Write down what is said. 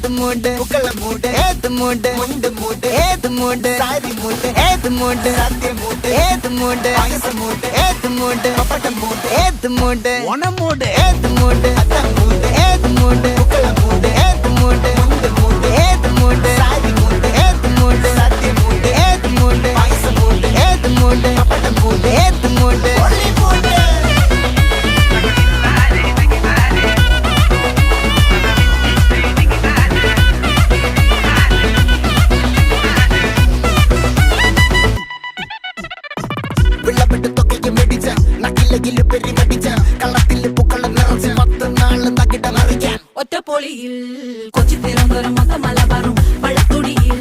ഏത് മൂട് പുക്കള മൂട് ഏത് മൂട് മുണ്ട് മൂട് ഏത് മൂട് സാരി മൂട് ഏത് മൂട് സത്യ മൂട് ഏത് മൂട് പായസ മൂട് ഏത് മൂട് പപ്പട മൂട് ഏത് മൂട് ഓണം മൂട് ഏത് മൂട് അത്ത മൂട് ഏത് മൂട് പുക്കള മൂട് ഏത് മൂട് മുണ്ട് മൂട് ഏത് മൂട് സാരി മൂട് ഏത് മൂട് സത്യ മൂട് ഏത് മൂട് പായസ മൂട് ഏത് മൂട് പപ്പട മൂട് ഏത് മൂട് ഒറ്റപ്പൊളിയിൽ കൊച്ചി തിരുവനന്തപുരം മൊത്തം മലബാറും വള്ളത്തുടിയിൽ